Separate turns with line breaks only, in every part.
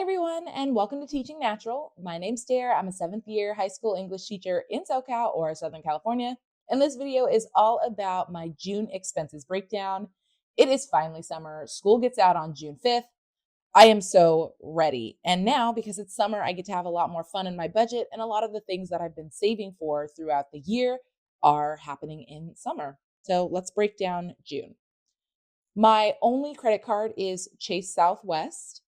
everyone, and welcome to Teaching Natural. My name's Dare. I'm a seventh year high school English teacher in SoCal or Southern California. And this video is all about my June expenses breakdown. It is finally summer. School gets out on June 5th. I am so ready. And now, because it's summer, I get to have a lot more fun in my budget, and a lot of the things that I've been saving for throughout the year are happening in summer. So let's break down June. My only credit card is Chase Southwest.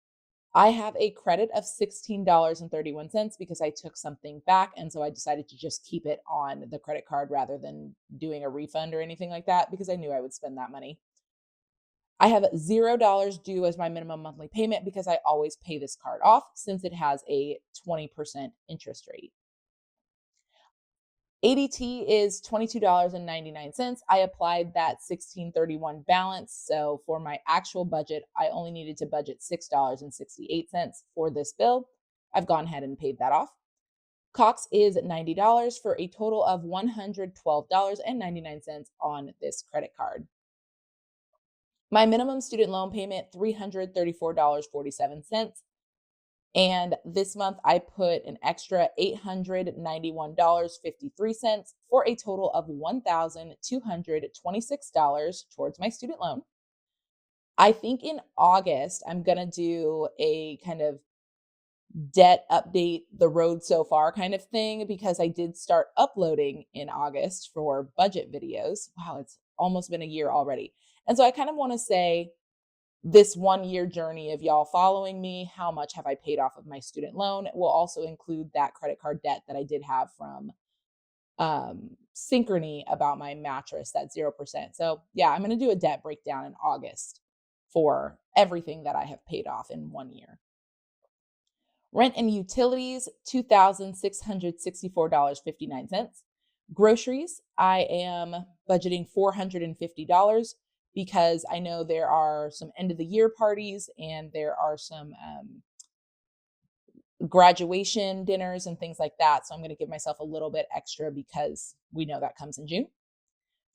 I have a credit of $16.31 because I took something back. And so I decided to just keep it on the credit card rather than doing a refund or anything like that because I knew I would spend that money. I have $0 due as my minimum monthly payment because I always pay this card off since it has a 20% interest rate. ADT is $22.99. I applied that 1631 balance. So for my actual budget, I only needed to budget $6.68 for this bill. I've gone ahead and paid that off. Cox is $90 for a total of $112.99 on this credit card. My minimum student loan payment, $334.47. And this month I put an extra $891.53 for a total of $1,226 towards my student loan. I think in August, I'm going to do a kind of debt update, the road so far kind of thing, because I did start uploading in August for budget videos. Wow, it's almost been a year already. And so I kind of want to say, this 1 year journey of y'all following me, how much have I paid off of my student loan? It will also include that credit card debt that I did have from Synchrony about my mattress, that 0%. So yeah, I'm going to do a debt breakdown in August for everything that I have paid off in 1 year. Rent and utilities, $2,664.59. Groceries, I am budgeting $450 because I know there are some end of the year parties and there are some graduation dinners and things like that. So I'm going to give myself a little bit extra because we know that comes in June.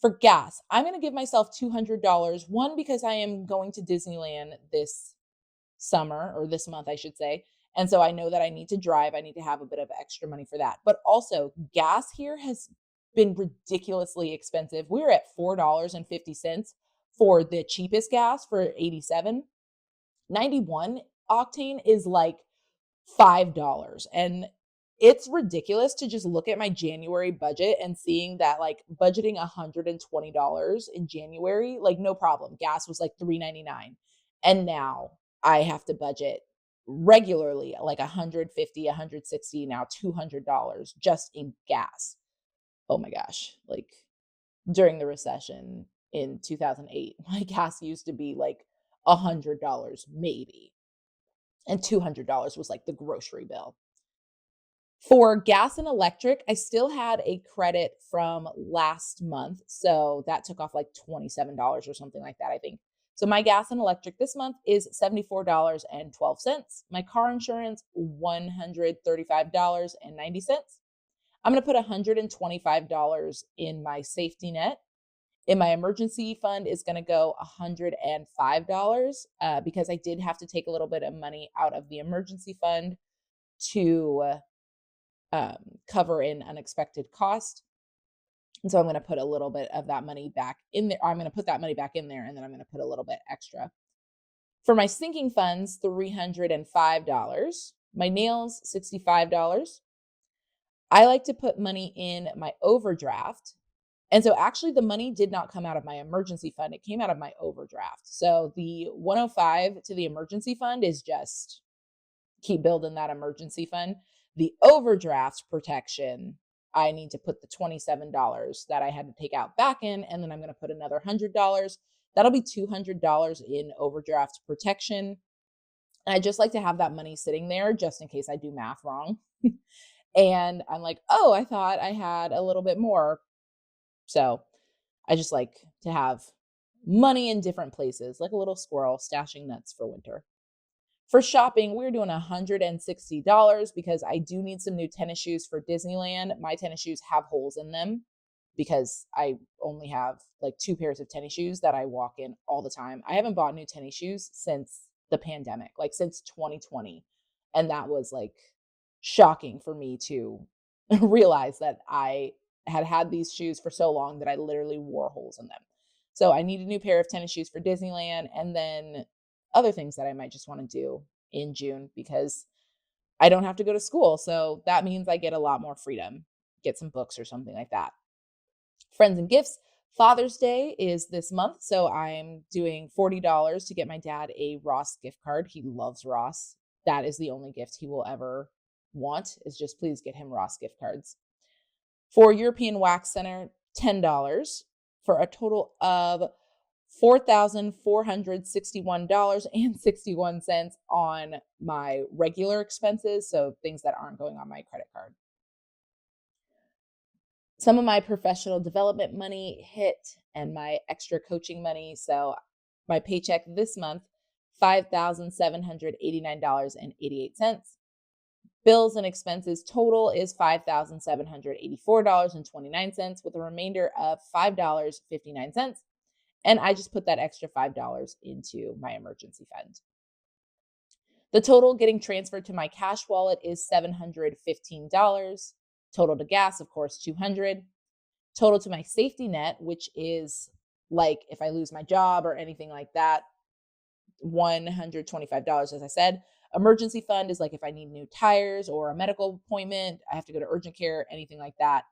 For gas, I'm going to give myself $200. One, because I am going to Disneyland this summer, or this month, I should say. And so I know that I need to drive. I need to have a bit of extra money for that. But also, gas here has been ridiculously expensive. We're at $4.50 for the cheapest gas for 87. 91 octane is like $5. And it's ridiculous to just look at my January budget and seeing that like budgeting $120 in January, like no problem. Gas was like $3.99. And now I have to budget regularly like $150, $160, now $200 just in gas. Oh my gosh. Like during the recession in 2008, my gas used to be like $100 maybe. And $200 was like the grocery bill. For gas and electric, I still had a credit from last month. So that took off like $27 or something like that, I think. So my gas and electric this month is $74.12. My car insurance, $135.90. I'm going to put $125 in my safety net. In my emergency fund is going to go $105 because I did have to take a little bit of money out of the emergency fund to cover an unexpected cost. And so I'm going to put a little bit of that money back in there. I'm going to put that money back in there, and then I'm going to put a little bit extra. For my sinking funds, $305. My nails, $65. I like to put money in my overdraft. And so actually the money did not come out of my emergency fund. It came out of my overdraft. So the 105 to the emergency fund is just keep building that emergency fund. The overdraft protection, I need to put the $27 that I had to take out back in, and then I'm going to put another $100. That'll be $200 in overdraft protection. And I just like to have that money sitting there just in case I do math wrong. And I'm like, oh, I thought I had a little bit more. So I just like to have money in different places, like a little squirrel stashing nuts for winter. For shopping, we're doing $160 because I do need some new tennis shoes for Disneyland. My tennis shoes have holes in them because I only have like 2 pairs of tennis shoes that I walk in all the time. I haven't bought new tennis shoes since the pandemic, like since 2020. And that was like shocking for me to realize that I had these shoes for so long that I literally wore holes in them. So I need a new pair of tennis shoes for Disneyland, and then other things that I might just want to do in June because I don't have to go to school. So that means I get a lot more freedom, get some books or something like that. Friends and gifts. Father's Day is this month, so I'm doing $40 to get my dad a Ross gift card. He loves Ross. That is the only gift he will ever want, is just please get him Ross gift cards. For European Wax Center, $10 for a total of $4,461.61 on my regular expenses, so things that aren't going on my credit card. Some of my professional development money hit and my extra coaching money. So my paycheck this month, $5,789.88. Bills and expenses total is $5,784.29 with a remainder of $5.59. And I just put that extra $5 into my emergency fund. The total getting transferred to my cash wallet is $715. Total to gas, of course, $200. Total to my safety net, which is like if I lose my job or anything like that, $125, as I said. Emergency fund is like if I need new tires or a medical appointment, I have to go to urgent care, anything like that.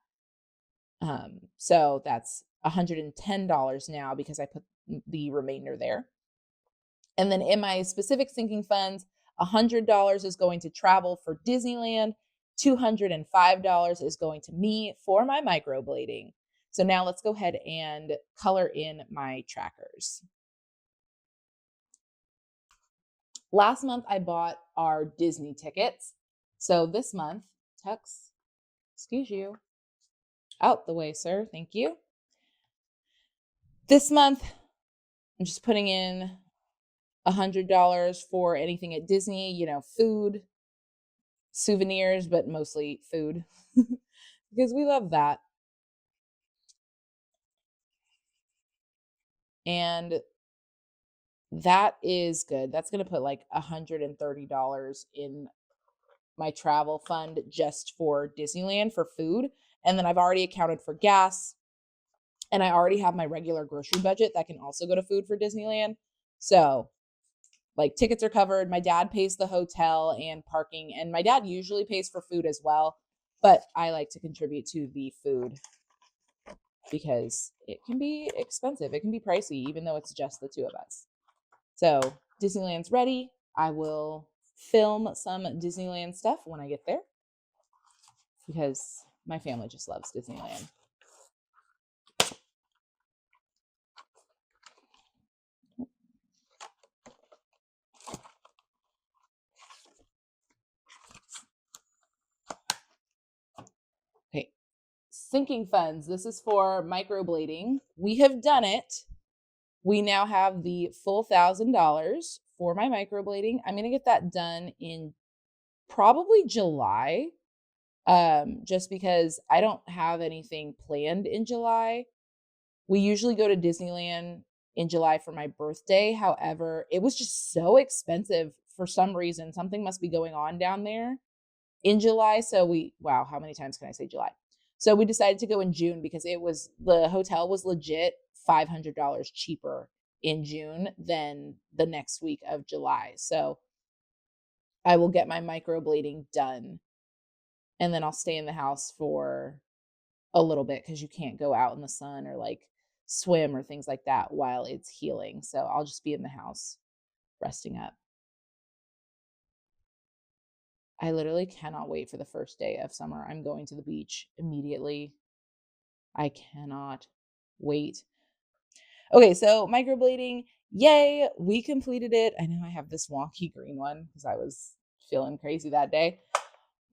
So that's $110 now because I put the remainder there. And then in my specific sinking funds, $100 is going to travel for Disneyland. $205 is going to me for my microblading. So now let's go ahead and color in my trackers. Last month, I bought our Disney tickets. So this month, Tux, excuse you, out the way, sir. Thank you. This month, I'm just putting in $100 for anything at Disney, food, souvenirs, but mostly food because we love that. And that is good. That's going to put like $130 in my travel fund just for Disneyland for food. And then I've already accounted for gas, and I already have my regular grocery budget that can also go to food for Disneyland. So like tickets are covered. My dad pays the hotel and parking, and my dad usually pays for food as well, but I like to contribute to the food because it can be expensive. It can be pricey, even though it's just the two of us. So Disneyland's ready. I will film some Disneyland stuff when I get there because my family just loves Disneyland. Okay, sinking funds. This is for microblading. We have done it. We now have the full $1,000 for my microblading. I'm going to get that done in probably July, just because I don't have anything planned in July. We usually go to Disneyland in July for my birthday. However, it was just so expensive for some reason. Something must be going on down there in July. So wow, how many times can I say July? So we decided to go in June because the hotel was legit $500 cheaper in June than the next week of July. So I will get my microblading done, and then I'll stay in the house for a little bit because you can't go out in the sun or like swim or things like that while it's healing. So I'll just be in the house resting up. I literally cannot wait for the first day of summer. I'm going to the beach immediately. I cannot wait. Okay, so microblading, yay, we completed it. I know I have this wonky green one because I was feeling crazy that day.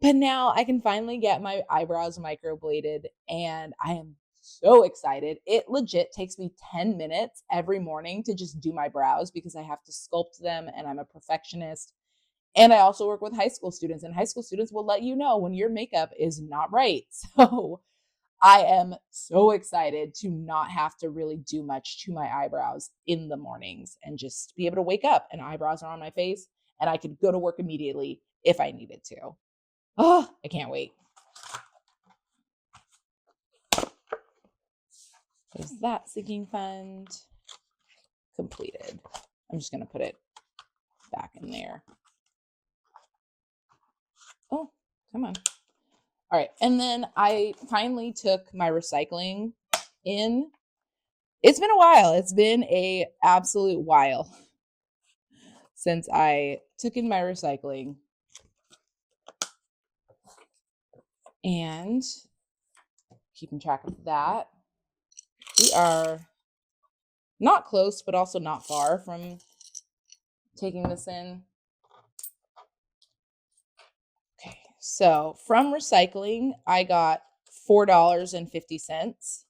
But now I can finally get my eyebrows microbladed, and I am so excited. It legit takes me 10 minutes every morning to just do my brows because I have to sculpt them, and I'm a perfectionist. And I also work with high school students, and high school students will let you know when your makeup is not right. So I am so excited to not have to really do much to my eyebrows in the mornings and just be able to wake up and eyebrows are on my face and I could go to work immediately if I needed to. Oh, I can't wait. There's that sinking fund completed. I'm just going to put it back in there. Oh, come on. All right. And then I finally took my recycling in. It's been a while. It's been a absolute while since I took in my recycling. And keeping track of that. We are not close, but also not far from taking this in. Okay, so from recycling, I got $4.50.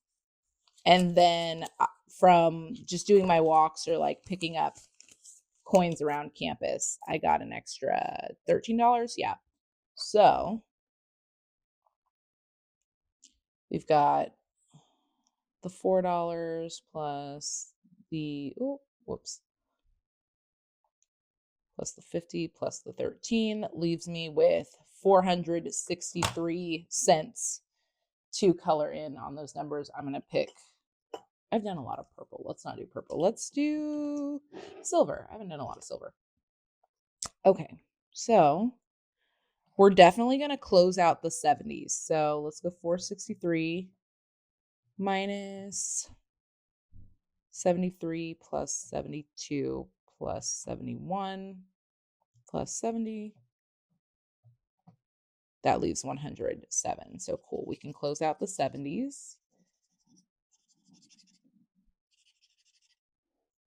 And then from just doing my walks or like picking up coins around campus, I got an extra $13. Yeah. So we've got the $4 plus the, plus the 50 plus the 13 leaves me with 463 cents to color in on those numbers. I'm going to pick, I've done a lot of purple. Let's not do purple. Let's do silver. I haven't done a lot of silver. Okay, so we're definitely going to close out the 70s. So let's go 463 minus 73 plus 72 plus 71 plus 70. That leaves 107. So cool. We can close out the 70s.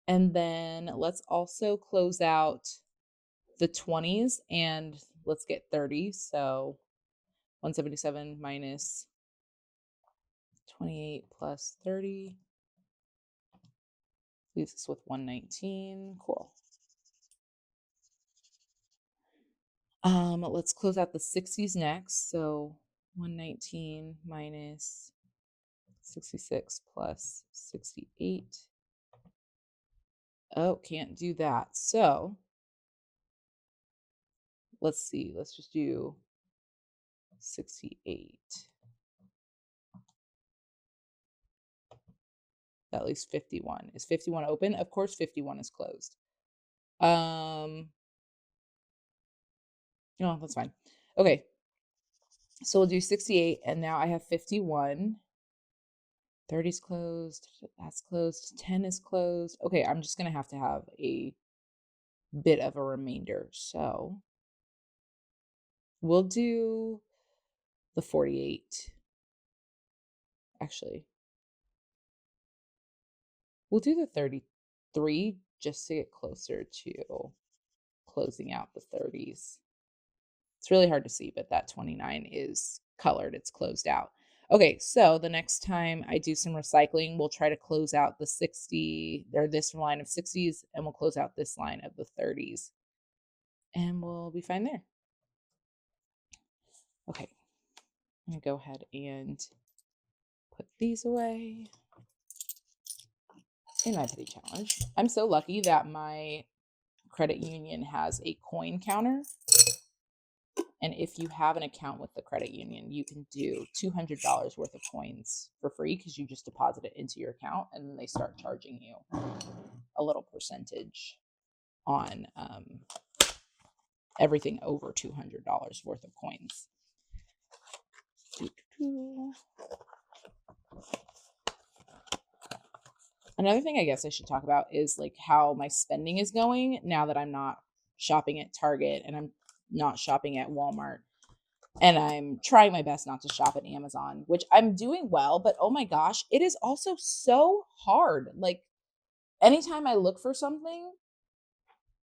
And then let's also close out the 20s and let's get 30. So 177 minus 28 plus 30 leaves us with 119. Cool. Let's close out the 60s next. So 119 minus 66 plus 68. Oh, can't do that. So let's see. Let's just do 68. That leaves 51. Is 51 open? Of course 51 is closed. No, that's fine. Okay. So we'll do 68 and now I have 51. 30's closed. That's closed. 10 is closed. Okay, I'm just going to have a bit of a remainder. So we'll do the 48. Actually, we'll do the 33 just to get closer to closing out the 30s. It's really hard to see, but that 29 is colored. It's closed out. Okay, so the next time I do some recycling, we'll try to close out the 60, or this line of 60s, and we'll close out this line of the 30s. And we'll be fine there. Okay, I'm going to go ahead and put these away in my petty challenge. I'm so lucky that my credit union has a coin counter. And if you have an account with the credit union, you can do $200 worth of coins for free because you just deposit it into your account and then they start charging you a little percentage on everything over $200 worth of coins. Another thing I guess I should talk about is like how my spending is going now that I'm not shopping at Target and I'm not shopping at Walmart. And I'm trying my best not to shop at Amazon, which I'm doing well, but oh my gosh, it is also so hard. Like anytime I look for something,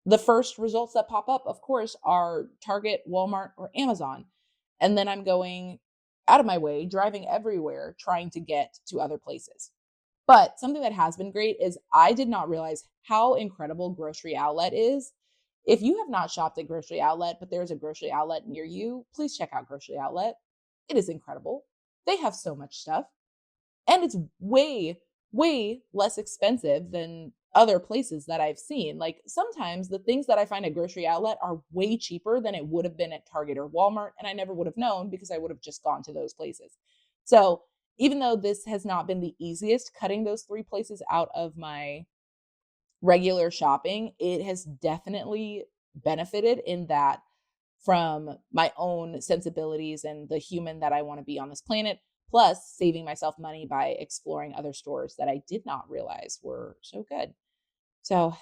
the first results that pop up, of course, are Target, Walmart, or Amazon. And then I'm going out of my way, driving everywhere, trying to get to other places. But something that has been great is I did not realize how incredible Grocery Outlet is. If you have not shopped at Grocery Outlet, but there's a Grocery Outlet near you, please check out Grocery Outlet. It is incredible. They have so much stuff. And it's way, way less expensive than other places that I've seen. Like sometimes the things that I find at grocery outlet are way cheaper than it would have been at Target or Walmart. And I never would have known because I would have just gone to those places. So even though this has not been the easiest, cutting those three places out of my regular shopping, it has definitely benefited in that from my own sensibilities and the human that I want to be on this planet, plus saving myself money by exploring other stores that I did not realize were so good. So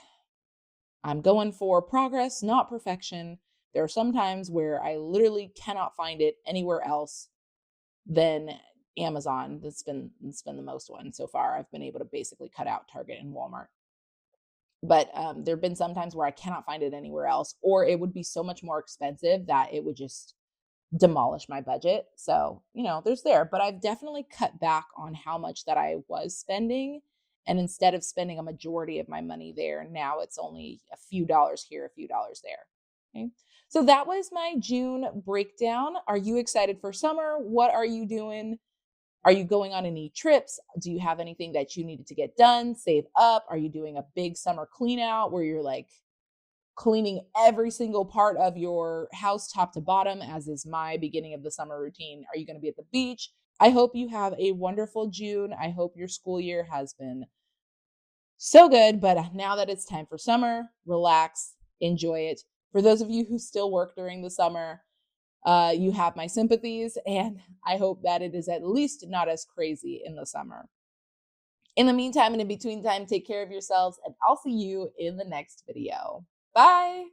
I'm going for progress, not perfection. There are some times where I literally cannot find it anywhere else than Amazon. That's been the most one so far. I've been able to basically cut out Target and Walmart. But there have been some times where I cannot find it anywhere else, or it would be so much more expensive that it would just demolish my budget. So, there's there, but I've definitely cut back on how much that I was spending. And instead of spending a majority of my money there, now it's only a few dollars here, a few dollars there. Okay. So that was my June breakdown. Are you excited for summer? What are you doing? Are you going on any trips? Do you have anything that you needed to get done, save up? Are you doing a big summer clean out where you're like cleaning every single part of your house top to bottom, as is my beginning of the summer routine? Are you going to be at the beach? I hope you have a wonderful June. I hope your school year has been so good, but now that it's time for summer, relax, enjoy it. For those of you who still work during the summer, you have my sympathies, and I hope that it is at least not as crazy in the summer. In the meantime and in between time, take care of yourselves, and I'll see you in the next video. Bye.